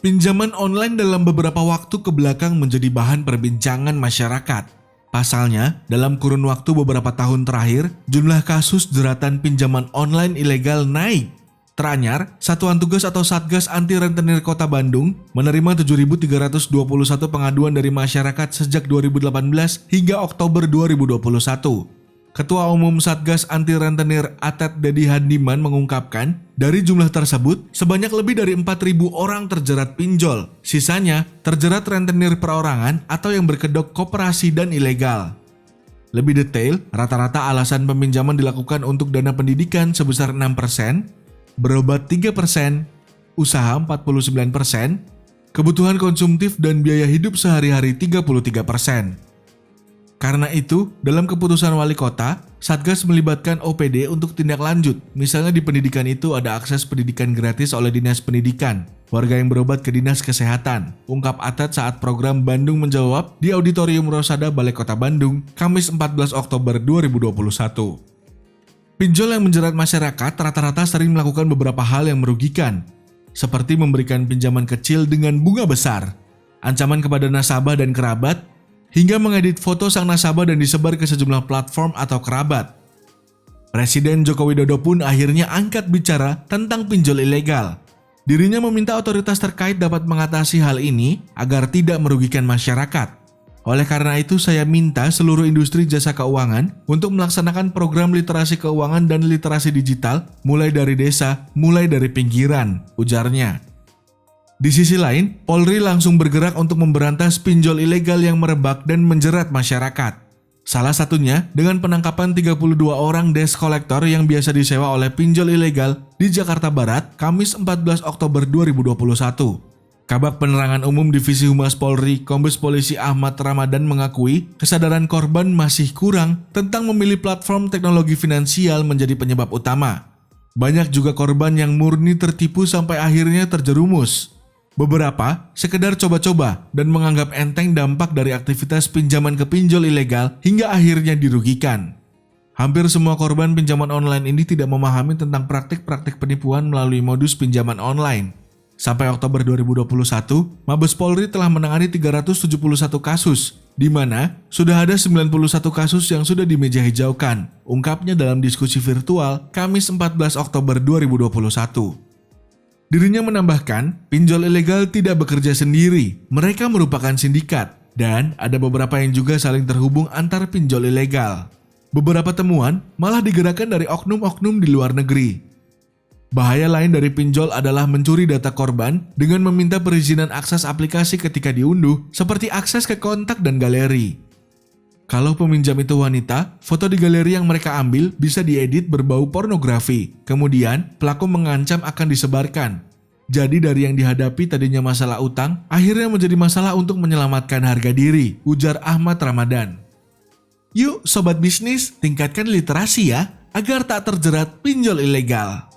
Pinjaman online dalam beberapa waktu kebelakang menjadi bahan perbincangan masyarakat. Pasalnya, dalam kurun waktu beberapa tahun terakhir, jumlah kasus jeratan pinjaman online ilegal naik. Teranyar, Satuan Tugas atau Satgas Anti Rentenir Kota Bandung menerima 7.321 pengaduan dari masyarakat sejak 2018 hingga Oktober 2021. Ketua Umum Satgas Anti Rentenir Atet Dedi Handiman mengungkapkan, dari jumlah tersebut, sebanyak lebih dari 4.000 orang terjerat pinjol. Sisanya terjerat rentenir perorangan atau yang berkedok koperasi dan ilegal. Lebih detail, rata-rata alasan peminjaman dilakukan untuk dana pendidikan sebesar 6%, berobat 3%, usaha 49%, kebutuhan konsumtif dan biaya hidup sehari-hari 33%. Karena itu, dalam keputusan wali kota, Satgas melibatkan OPD untuk tindak lanjut. Misalnya di pendidikan itu ada akses pendidikan gratis oleh Dinas Pendidikan, warga yang berobat ke Dinas Kesehatan, ungkap Atet saat program Bandung Menjawab di Auditorium Rosada Balai Kota Bandung, Kamis 14 Oktober 2021. Pinjol yang menjerat masyarakat rata-rata sering melakukan beberapa hal yang merugikan, seperti memberikan pinjaman kecil dengan bunga besar, ancaman kepada nasabah dan kerabat, hingga mengedit foto sang nasabah dan disebar ke sejumlah platform atau kerabat. Presiden Joko Widodo pun akhirnya angkat bicara tentang pinjol ilegal. Dirinya meminta otoritas terkait dapat mengatasi hal ini agar tidak merugikan masyarakat. Oleh karena itu, saya minta seluruh industri jasa keuangan untuk melaksanakan program literasi keuangan dan literasi digital mulai dari desa, mulai dari pinggiran, ujarnya. Di sisi lain, Polri langsung bergerak untuk memberantas pinjol ilegal yang merebak dan menjerat masyarakat. Salah satunya dengan penangkapan 32 orang desk kolektor yang biasa disewa oleh pinjol ilegal di Jakarta Barat, Kamis 14 Oktober 2021. Kabag Penerangan Umum Divisi Humas Polri, Kombes Polisi Ahmad Ramadan mengakui kesadaran korban masih kurang tentang memilih platform teknologi finansial menjadi penyebab utama. Banyak juga korban yang murni tertipu sampai akhirnya terjerumus. Beberapa sekedar coba-coba dan menganggap enteng dampak dari aktivitas pinjaman ke pinjol ilegal hingga akhirnya dirugikan. Hampir semua korban pinjaman online ini tidak memahami tentang praktik-praktik penipuan melalui modus pinjaman online. Sampai Oktober 2021, Mabes Polri telah menangani 371 kasus, di mana sudah ada 91 kasus yang sudah dimeja-hijaukan, ungkapnya dalam diskusi virtual Kamis 14 Oktober 2021. Dirinya menambahkan, pinjol ilegal tidak bekerja sendiri, mereka merupakan sindikat, dan ada beberapa yang juga saling terhubung antar pinjol ilegal. Beberapa temuan malah digerakkan dari oknum-oknum di luar negeri. Bahaya lain dari pinjol adalah mencuri data korban dengan meminta perizinan akses aplikasi ketika diunduh, seperti akses ke kontak dan galeri. Kalau peminjam itu wanita, foto di galeri yang mereka ambil bisa diedit berbau pornografi. Kemudian, pelaku mengancam akan disebarkan. Jadi dari yang dihadapi tadinya masalah utang, akhirnya menjadi masalah untuk menyelamatkan harga diri, ujar Ahmad Ramadan. Yuk Sobat Bisnis, tingkatkan literasi ya, agar tak terjerat pinjol ilegal.